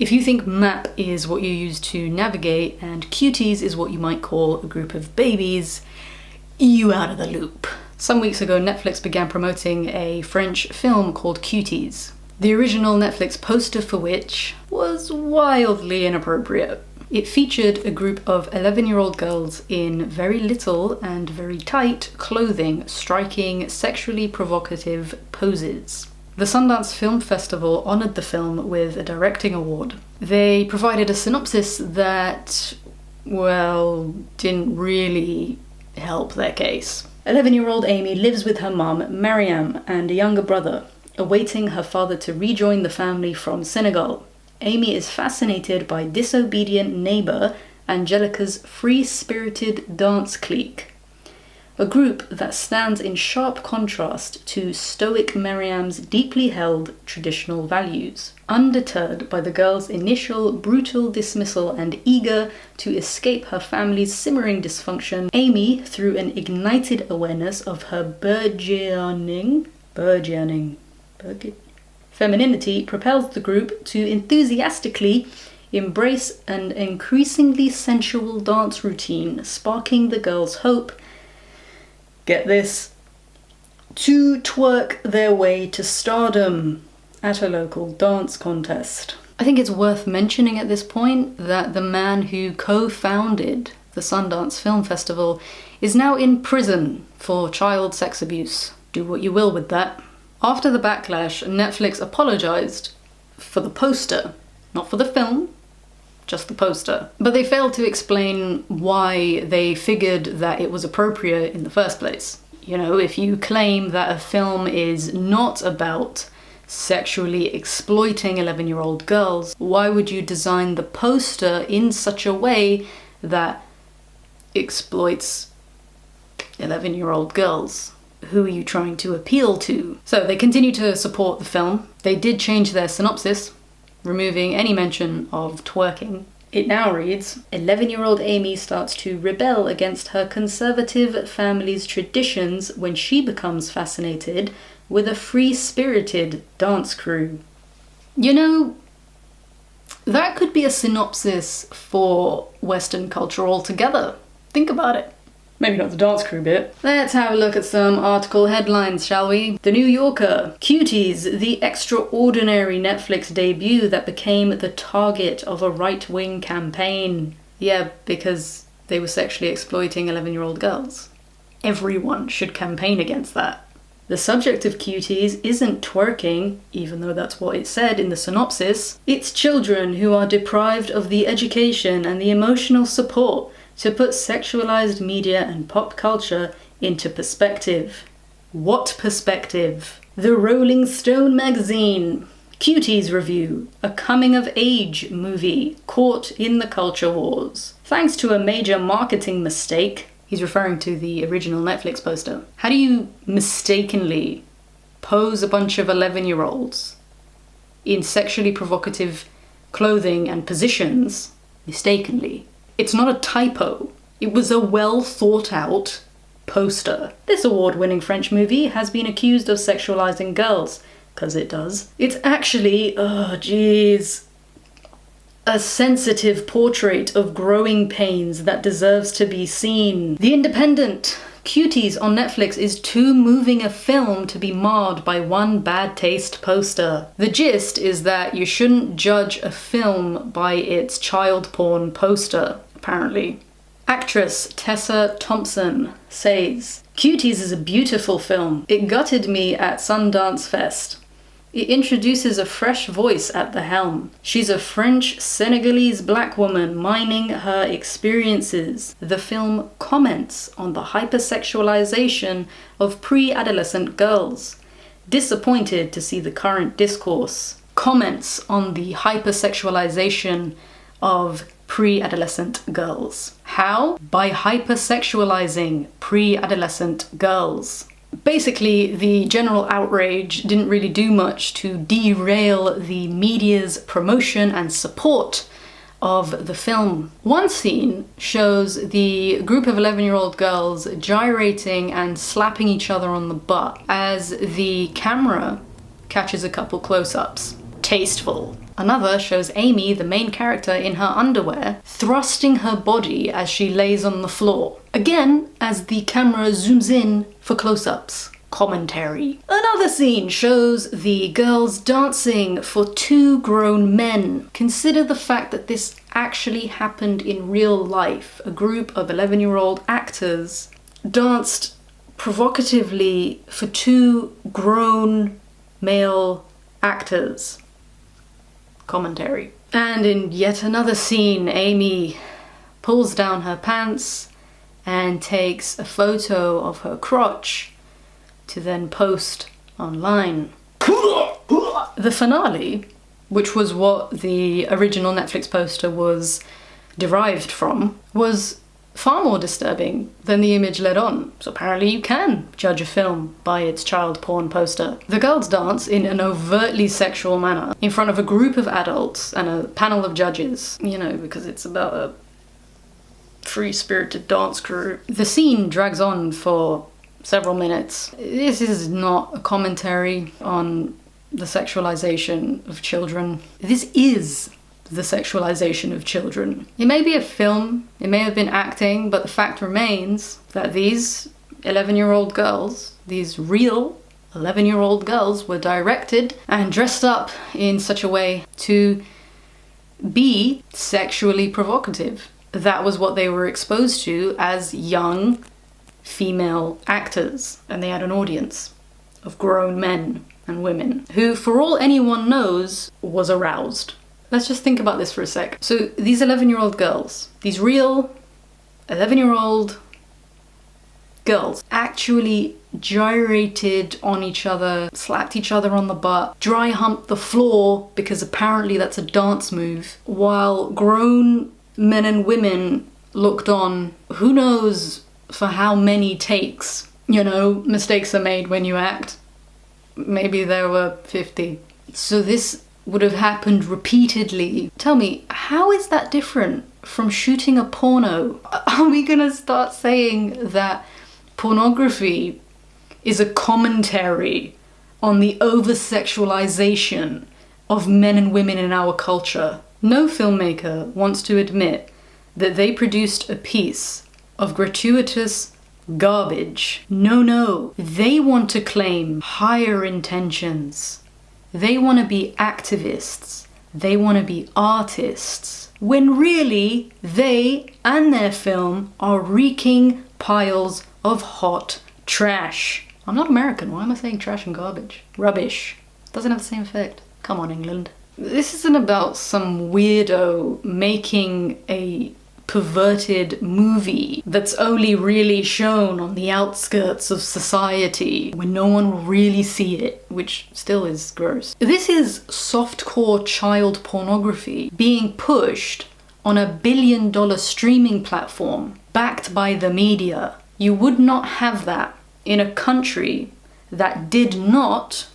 If you think map is what you use to navigate and cuties is what you might call a group of babies, you out of the loop. Some weeks ago, Netflix began promoting a French film called Cuties. The original Netflix poster for which was wildly inappropriate. It featured a group of 11-year-old girls in very little and very tight clothing, striking sexually provocative poses. The Sundance Film Festival honoured the film with a directing award. They provided a synopsis that, well, didn't really help their case. 11-year-old Amy lives with her mum, Mariam, and a younger brother, awaiting her father to rejoin the family from Senegal. Amy is fascinated by disobedient neighbour Angelica's free-spirited dance clique, a group that stands in sharp contrast to stoic Mariam's deeply held traditional values. Undeterred by the girl's initial brutal dismissal and eager to escape her family's simmering dysfunction, Amy, through an ignited awareness of her burgeoning femininity, propels the group to enthusiastically embrace an increasingly sensual dance routine, sparking the girls' hope, get this, to twerk their way to stardom at a local dance contest. I think it's worth mentioning at this point that the man who co-founded the Sundance Film Festival is now in prison for child sex abuse. Do what you will with that. After the backlash, Netflix apologised for the poster, not for the film, just the poster. But they failed to explain why they figured that it was appropriate in the first place. You know, if you claim that a film is not about sexually exploiting 11-year-old girls, why would you design the poster in such a way that exploits 11-year-old girls? Who are you trying to appeal to? So they continue to support the film. They did change their synopsis, removing any mention of twerking. It now reads, 11-year-old Amy starts to rebel against her conservative family's traditions when she becomes fascinated with a free-spirited dance crew. You know, that could be a synopsis for Western culture altogether. Think about it. Maybe not the dance crew bit. Let's have a look at some article headlines, shall we? The New Yorker. Cuties, the extraordinary Netflix debut that became the target of a right-wing campaign. Yeah, because they were sexually exploiting 11-year-old girls. Everyone should campaign against that. The subject of Cuties isn't twerking, even though that's what it said in the synopsis. It's children who are deprived of the education and the emotional support to put sexualized media and pop culture into perspective. What perspective? The Rolling Stone magazine. Cuties review, a coming-of-age movie caught in the culture wars. Thanks to a major marketing mistake, he's referring to the original Netflix poster. How do you mistakenly pose a bunch of 11-year-olds in sexually provocative clothing and positions mistakenly? It's not a typo. It was a well-thought-out poster. This award-winning French movie has been accused of sexualizing girls, 'cause it does. It's actually, a sensitive portrait of growing pains that deserves to be seen. The Independent. Cuties on Netflix is too moving a film to be marred by one bad taste poster. The gist is that you shouldn't judge a film by its child porn poster, apparently. Actress Tessa Thompson says, Cuties is a beautiful film. It gutted me at Sundance Fest. It introduces a fresh voice at the helm. She's a French-Senegalese black woman mining her experiences. The film comments on the hypersexualization of pre-adolescent girls. Disappointed to see the current discourse. Comments on the hypersexualization of pre-adolescent girls. How? By hypersexualizing pre-adolescent girls. Basically, the general outrage didn't really do much to derail the media's promotion and support of the film. One scene shows the group of 11-year-old girls gyrating and slapping each other on the butt as the camera catches a couple close-ups. tasteful. Another shows Amy, the main character, in her underwear, thrusting her body as she lays on the floor. Again, as the camera zooms in for close-ups. Commentary. Another scene shows the girls dancing for two grown men. Consider the fact that this actually happened in real life. A group of 11-year-old actors danced provocatively for two grown male actors. Commentary. And in yet another scene, Amy pulls down her pants and takes a photo of her crotch to then post online. The finale, which was what the original Netflix poster was derived from, was far more disturbing than the image led on. So apparently you can judge a film by its child porn poster. The girls dance in an overtly sexual manner in front of a group of adults and a panel of judges, you know, because it's about a free-spirited dance crew. The scene drags on for several minutes. This is not a commentary on the sexualization of children. This is the sexualization of children. It may be a film, it may have been acting, but the fact remains that these 11-year-old girls, these real 11-year-old girls, were directed and dressed up in such a way to be sexually provocative. That was what they were exposed to as young female actors, and they had an audience of grown men and women who, for all anyone knows, was aroused. Let's just think about this for a sec. So these 11-year-old girls, these real 11-year-old girls, actually gyrated on each other, slapped each other on the butt, dry humped the floor because apparently that's a dance move, while grown men and women looked on. Who knows for how many takes? You know, mistakes are made when you act. Maybe there were 50. So this would have happened repeatedly. Tell me, how is that different from shooting a porno? Are we gonna start saying that pornography is a commentary on the over-sexualization of men and women in our culture? No filmmaker wants to admit that they produced a piece of gratuitous garbage. No, they want to claim higher intentions. They want to be activists. They want to be artists. When really, they and their film are reeking piles of hot trash. I'm not American, why am I saying trash and garbage? Rubbish. Doesn't have the same effect. Come on, England. This isn't about some weirdo making a perverted movie that's only really shown on the outskirts of society when no one will really see it, which still is gross. This is softcore child pornography being pushed on a billion-dollar streaming platform backed by the media. You would not have that in a country that did not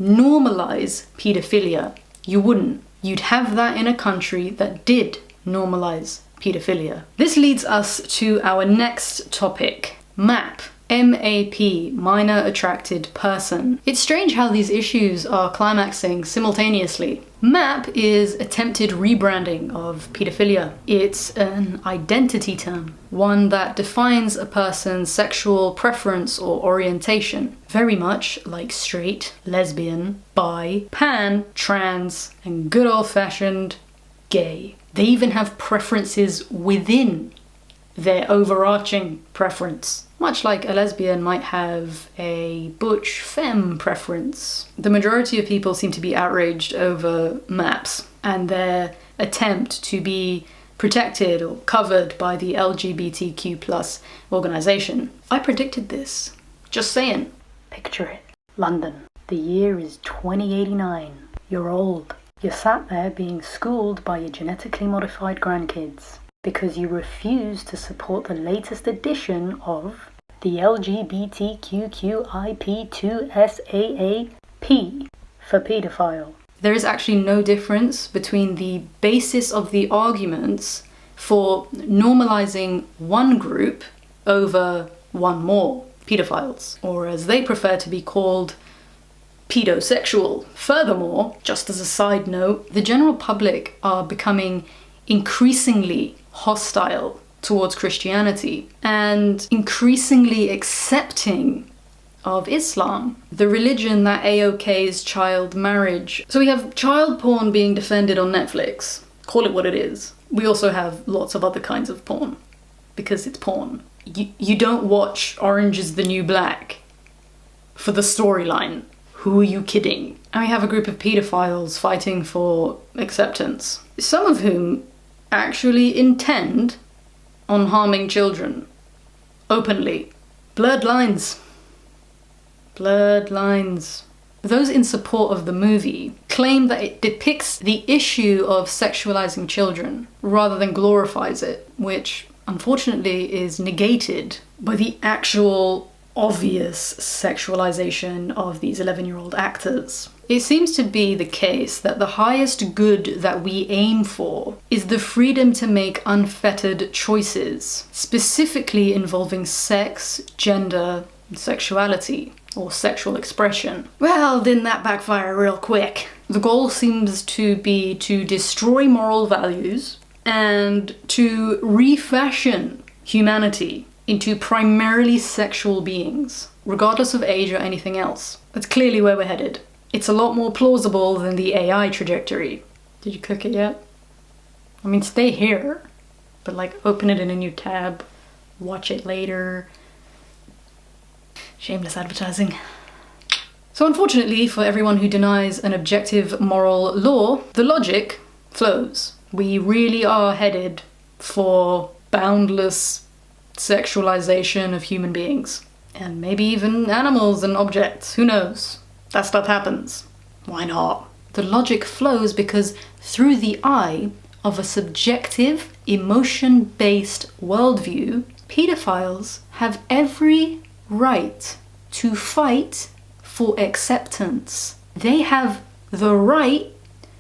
normalize pedophilia. You wouldn't. You'd have that in a country that did normalize pedophilia. This leads us to our next topic, MAP. MAP, minor attracted person. It's strange how these issues are climaxing simultaneously. MAP is attempted rebranding of pedophilia. It's an identity term, one that defines a person's sexual preference or orientation, very much like straight, lesbian, bi, pan, trans, and good old-fashioned gay. They even have preferences within their overarching preference, much like a lesbian might have a butch femme preference. The majority of people seem to be outraged over MAPs and their attempt to be protected or covered by the LGBTQ+ organization. I predicted this. Just saying. Picture it. London. The year is 2089. You're old. You're sat there being schooled by your genetically modified grandkids because you refuse to support the latest edition of the LGBTQIP2SAAP for pedophile. There is actually no difference between the basis of the arguments for normalizing one group over one more, pedophiles, or as they prefer to be called, pedosexual. Furthermore, just as a side note, the general public are becoming increasingly hostile towards Christianity and increasingly accepting of Islam, the religion that AOK's child marriage. So we have child porn being defended on Netflix. Call it what it is. We also have lots of other kinds of porn, because it's porn. You don't watch Orange is the New Black for the storyline. Who are you kidding? And we have a group of pedophiles fighting for acceptance, some of whom actually intend on harming children openly. Blurred lines. Blurred lines. Those in support of the movie claim that it depicts the issue of sexualizing children rather than glorifies it, which unfortunately is negated by the actual obvious sexualization of these 11-year-old actors. It seems to be the case that the highest good that we aim for is the freedom to make unfettered choices, specifically involving sex, gender, and sexuality, or sexual expression. Well, didn't that backfire real quick? The goal seems to be to destroy moral values and to refashion humanity into primarily sexual beings, regardless of age or anything else. That's clearly where we're headed. It's a lot more plausible than the AI trajectory. Did you click it yet? I mean, stay here, but like open it in a new tab, watch it later. Shameless advertising. So unfortunately for everyone who denies an objective moral law, the logic flows. We really are headed for boundless sexualization of human beings. And maybe even animals and objects, who knows? That stuff happens. Why not? The logic flows because through the eye of a subjective, emotion-based worldview, pedophiles have every right to fight for acceptance. They have the right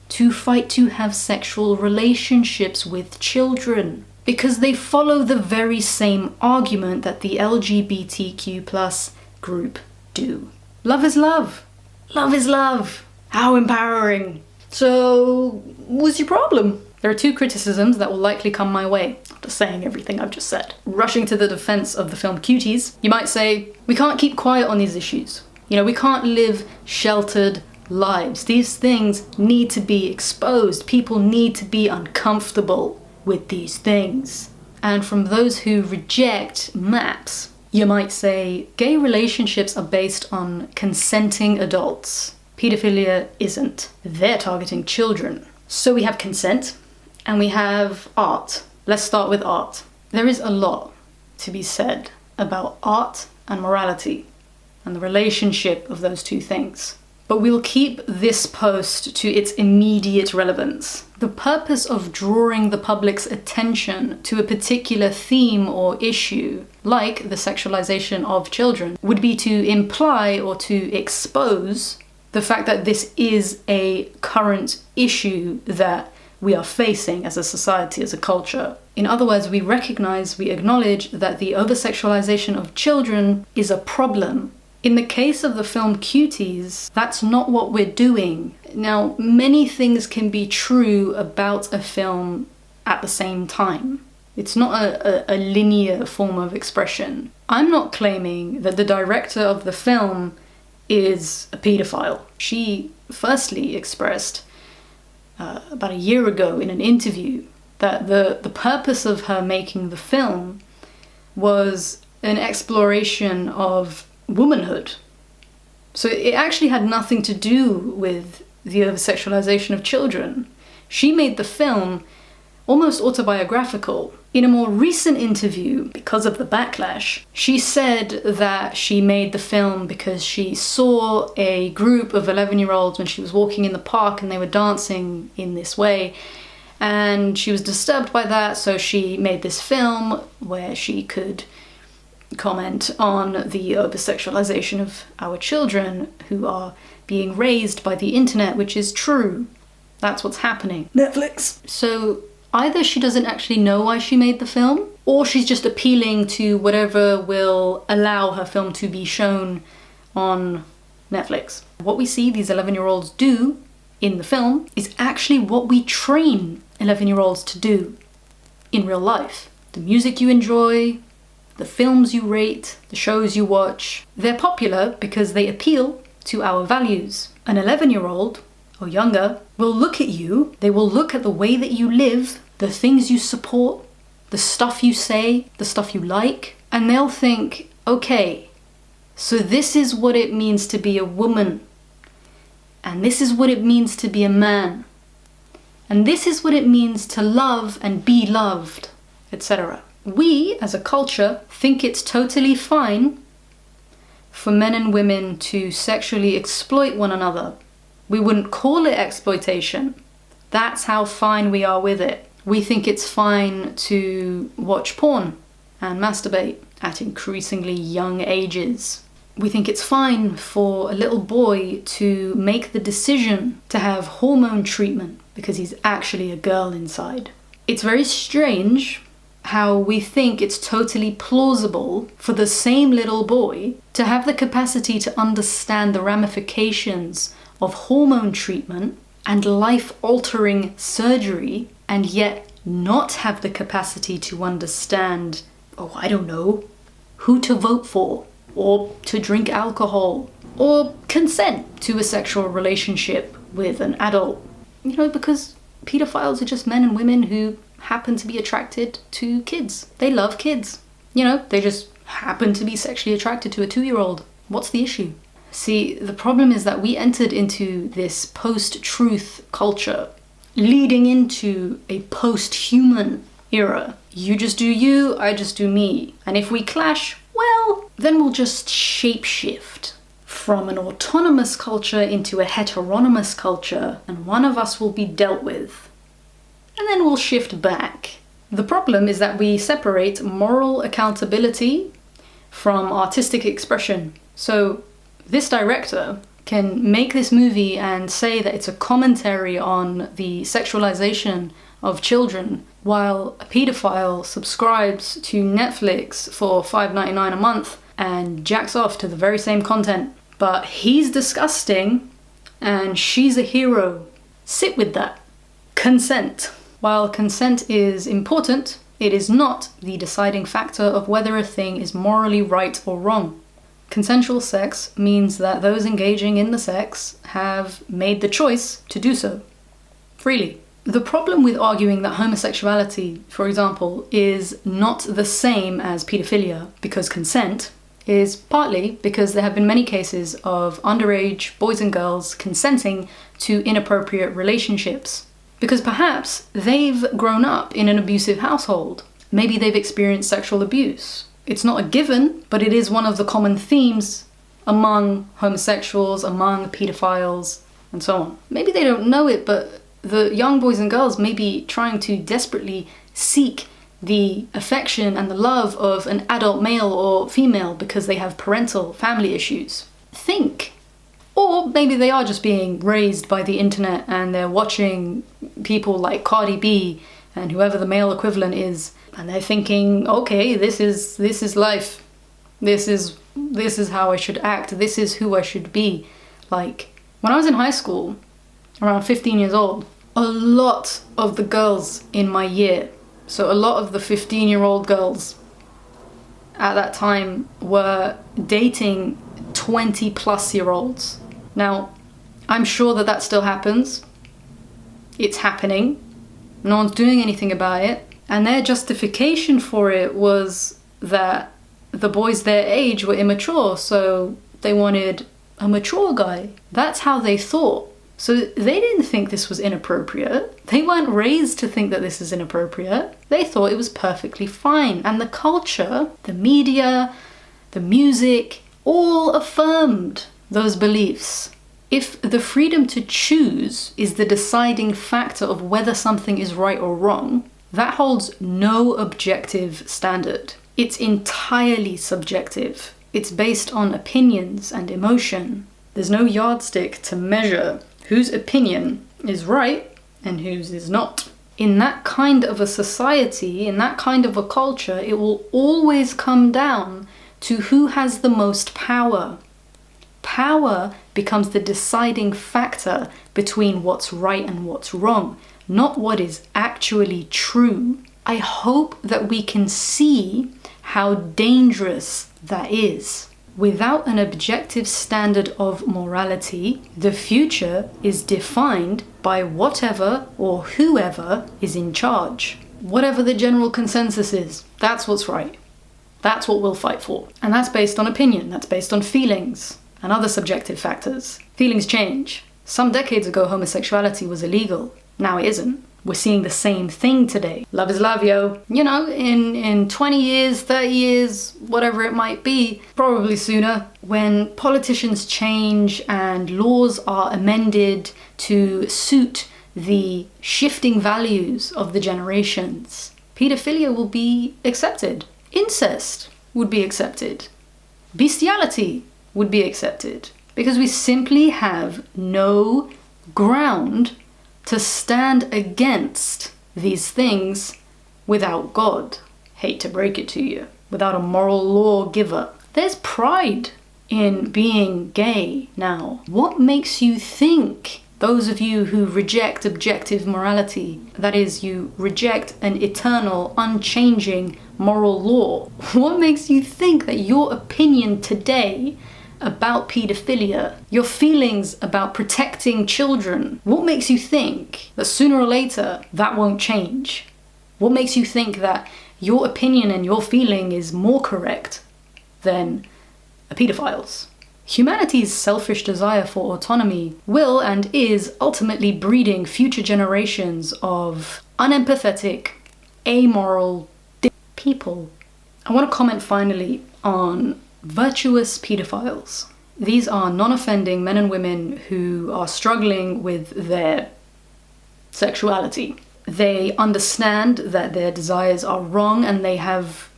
to fight to have sexual relationships with children because they follow the very same argument that the LGBTQ plus group do. Love is love. Love is love. How empowering. So, what's your problem? There are two criticisms that will likely come my way after saying everything I've just said. Rushing to the defense of the film Cuties, you might say, we can't keep quiet on these issues. You know, we can't live sheltered lives. These things need to be exposed. People need to be uncomfortable with these things. And from those who reject MAPS, you might say, gay relationships are based on consenting adults. Pedophilia isn't. They're targeting children. So we have consent, and we have art. Let's start with art. There is a lot to be said about art and morality and the relationship of those two things. But we'll keep this post to its immediate relevance. The purpose of drawing the public's attention to a particular theme or issue, like the sexualization of children, would be to imply or to expose the fact that this is a current issue that we are facing as a society, as a culture. In other words, we recognize, we acknowledge that the over-sexualization of children is a problem. In the case of the film Cuties, that's not what we're doing. Now, many things can be true about a film at the same time. It's not a linear form of expression. I'm not claiming that the director of the film is a pedophile. She firstly expressed about a year ago in an interview that the purpose of her making the film was an exploration of womanhood. So it actually had nothing to do with the over-sexualization of children. She made the film almost autobiographical. In a more recent interview, because of the backlash, she said that she made the film because she saw a group of 11-year-olds when she was walking in the park and they were dancing in this way. And she was disturbed by that, so she made this film where she could comment on the over-sexualization of our children who are being raised by the internet, which is true. That's what's happening. Netflix. So either she doesn't actually know why she made the film, or she's just appealing to whatever will allow her film to be shown on Netflix. What we see these 11-year-olds do in the film is actually what we train 11-year-olds to do in real life. The music you enjoy, the films you rate, the shows you watch, they're popular because they appeal to our values. An 11-year-old or younger will look at you, they will look at the way that you live, the things you support, the stuff you say, the stuff you like, and they'll think, okay, so this is what it means to be a woman, and this is what it means to be a man, and this is what it means to love and be loved, etc. We, as a culture, think it's totally fine for men and women to sexually exploit one another. We wouldn't call it exploitation. That's how fine we are with it. We think it's fine to watch porn and masturbate at increasingly young ages. We think it's fine for a little boy to make the decision to have hormone treatment because he's actually a girl inside. It's very strange how we think it's totally plausible for the same little boy to have the capacity to understand the ramifications of hormone treatment and life-altering surgery, and yet not have the capacity to understand, oh, I don't know, who to vote for, or to drink alcohol, or consent to a sexual relationship with an adult. You know, because pedophiles are just men and women who happen to be attracted to kids. They love kids. You know, they just happen to be sexually attracted to a 2-year-old. What's the issue? See, the problem is that we entered into this post-truth culture, leading into a post-human era. You just do you, I just do me. And if we clash, well, then we'll just shapeshift from an autonomous culture into a heteronomous culture, and one of us will be dealt with. And then we'll shift back. The problem is that we separate moral accountability from artistic expression. So this director can make this movie and say that it's a commentary on the sexualization of children, while a pedophile subscribes to Netflix for $5.99 a month and jacks off to the very same content. But he's disgusting and she's a hero. Sit with that. Consent. While consent is important, it is not the deciding factor of whether a thing is morally right or wrong. Consensual sex means that those engaging in the sex have made the choice to do so freely. The problem with arguing that homosexuality, for example, is not the same as pedophilia because consent is partly because there have been many cases of underage boys and girls consenting to inappropriate relationships. Because perhaps they've grown up in an abusive household. Maybe they've experienced sexual abuse. It's not a given, but it is one of the common themes among homosexuals, among pedophiles, and so on. Maybe they don't know it, but the young boys and girls may be trying to desperately seek the affection and the love of an adult male or female because they have parental family issues. Think. Or maybe they are just being raised by the internet and they're watching people like Cardi B and whoever the male equivalent is, and they're thinking, okay, this is life. This is how I should act. This is who I should be. Like, when I was in high school, around 15 years old, a lot of the girls in my year, so a lot of the 15-year-old girls at that time were dating 20-plus-year-olds. Now, I'm sure that that still happens. It's happening. No one's doing anything about it. And their justification for it was that the boys their age were immature, so they wanted a mature guy. That's how they thought. So they didn't think this was inappropriate. They weren't raised to think that this is inappropriate. They thought it was perfectly fine. And the culture, the media, the music, all affirmed those beliefs. If the freedom to choose is the deciding factor of whether something is right or wrong, that holds no objective standard. It's entirely subjective. It's based on opinions and emotion. There's no yardstick to measure whose opinion is right and whose is not. In that kind of a society, in that kind of a culture, it will always come down to who has the most power Power becomes the deciding factor between what's right and what's wrong, not what is actually true. I hope that we can see how dangerous that is. Without an objective standard of morality, the future is defined by whatever or whoever is in charge. Whatever the general consensus is, that's what's right. That's what we'll fight for. And that's based on opinion, that's based on feelings and other subjective factors. Feelings change. Some decades ago, homosexuality was illegal. Now it isn't. We're seeing the same thing today. Love is love, yo. You know, in 20 years, 30 years, whatever it might be, probably sooner, when politicians change and laws are amended to suit the shifting values of the generations, pedophilia will be accepted. Incest would be accepted. Bestiality would be accepted. Because we simply have no ground to stand against these things without God. Hate to break it to you. Without a moral lawgiver. There's pride in being gay now. What makes you think, those of you who reject objective morality, that is, you reject an eternal, unchanging moral law, what makes you think that your opinion today about pedophilia, your feelings about protecting children, what makes you think that sooner or later that won't change? What makes you think that your opinion and your feeling is more correct than a pedophile's? Humanity's selfish desire for autonomy will and is ultimately breeding future generations of unempathetic, amoral people. I want to comment finally on virtuous pedophiles. These are non-offending men and women who are struggling with their sexuality. They understand that their desires are wrong and they have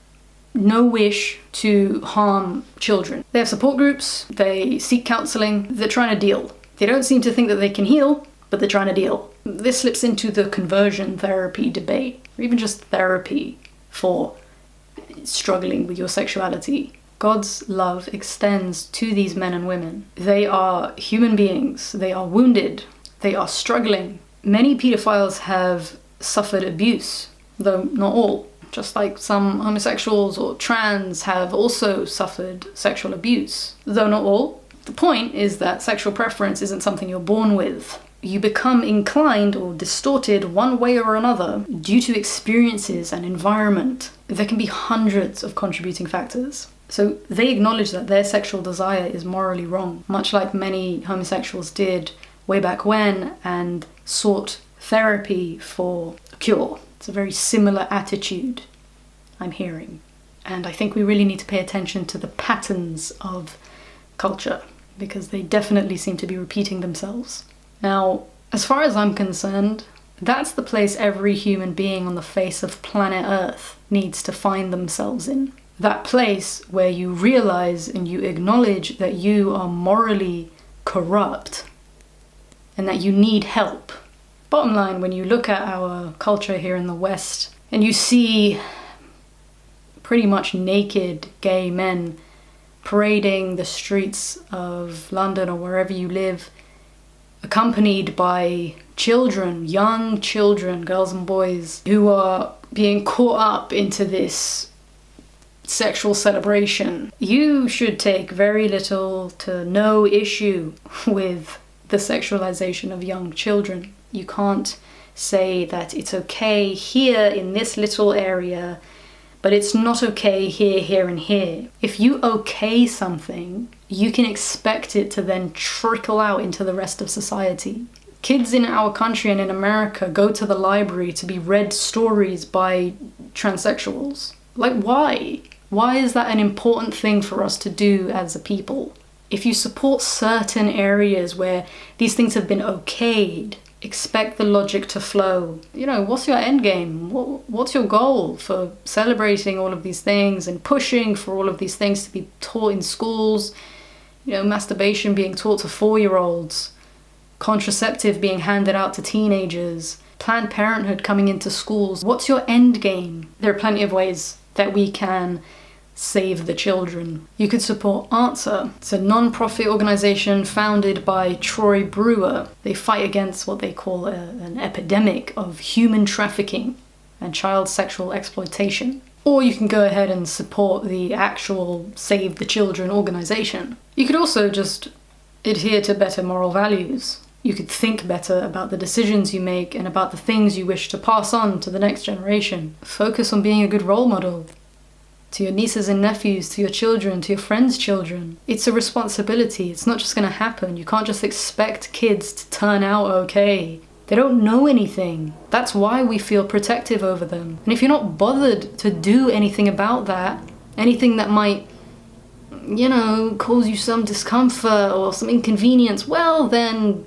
no wish to harm children. They have support groups, they seek counseling, they're trying to deal. They don't seem to think that they can heal, but they're trying to deal. This slips into the conversion therapy debate, or even just therapy for struggling with your sexuality. God's love extends to these men and women. They are human beings. They are wounded. They are struggling. Many pedophiles have suffered abuse, though not all. Just like some homosexuals or trans have also suffered sexual abuse, though not all. The point is that sexual preference isn't something you're born with. You become inclined or distorted one way or another due to experiences and environment. There can be hundreds of contributing factors. So they acknowledge that their sexual desire is morally wrong, much like many homosexuals did way back when and sought therapy for a cure. It's a very similar attitude I'm hearing. And I think we really need to pay attention to the patterns of culture because they definitely seem to be repeating themselves. Now, as far as I'm concerned, that's the place every human being on the face of planet Earth needs to find themselves in. That place where you realize and you acknowledge that you are morally corrupt and that you need help. Bottom line, when you look at our culture here in the West and you see pretty much naked gay men parading the streets of London or wherever you live, accompanied by children, young children, girls and boys, who are being caught up into this sexual celebration, you should take very little to no issue with the sexualization of young children. You can't say that it's okay here in this little area, but it's not okay here, here, and here. If you okay something, you can expect it to then trickle out into the rest of society. Kids in our country and in America go to the library to be read stories by transsexuals. Like, why? Why is that an important thing for us to do as a people? If you support certain areas where these things have been okayed, expect the logic to flow. You know, what's your end game? What's your goal for celebrating all of these things and pushing for all of these things to be taught in schools? You know, masturbation being taught to 4-year-olds, contraceptive being handed out to teenagers, Planned Parenthood coming into schools. What's your end game? There are plenty of ways that we can Save the Children. You could support Answer. It's a non-profit organisation founded by Troy Brewer. They fight against what they call an epidemic of human trafficking and child sexual exploitation. Or you can go ahead and support the actual Save the Children organisation. You could also just adhere to better moral values. You could think better about the decisions you make and about the things you wish to pass on to the next generation. Focus on being a good role model to your nieces and nephews, to your children, to your friends' children. It's a responsibility. It's not just going to happen. You can't just expect kids to turn out okay. They don't know anything. That's why we feel protective over them. And if you're not bothered to do anything about that, anything that might, cause you some discomfort or some inconvenience, well then,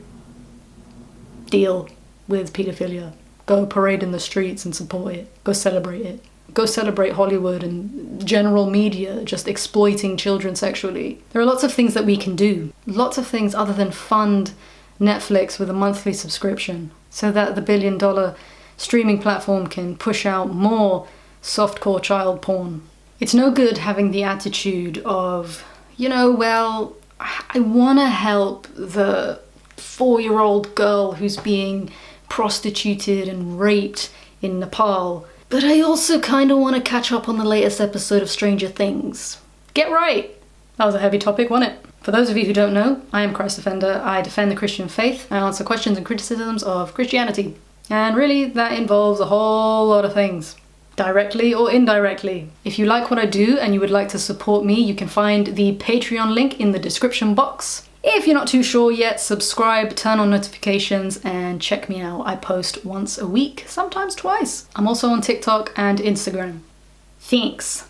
deal with pedophilia. Go parade in the streets and support it. Go celebrate it. Go celebrate Hollywood and general media just exploiting children sexually. There are lots of things that we can do. Lots of things other than fund Netflix with a monthly subscription so that the billion-dollar streaming platform can push out more softcore child porn. It's no good having the attitude of, I want to help the 4-year-old girl who's being prostituted and raped in Nepal, but I also kind of want to catch up on the latest episode of Stranger Things. Get right! That was a heavy topic, wasn't it? For those of you who don't know, I am Christ Defender. I defend the Christian faith. I answer questions and criticisms of Christianity. And really, that involves a whole lot of things, directly or indirectly. If you like what I do and you would like to support me, you can find the Patreon link in the description box. If you're not too sure yet, subscribe, turn on notifications, and check me out. I post once a week, sometimes twice. I'm also on TikTok and Instagram. Thanks.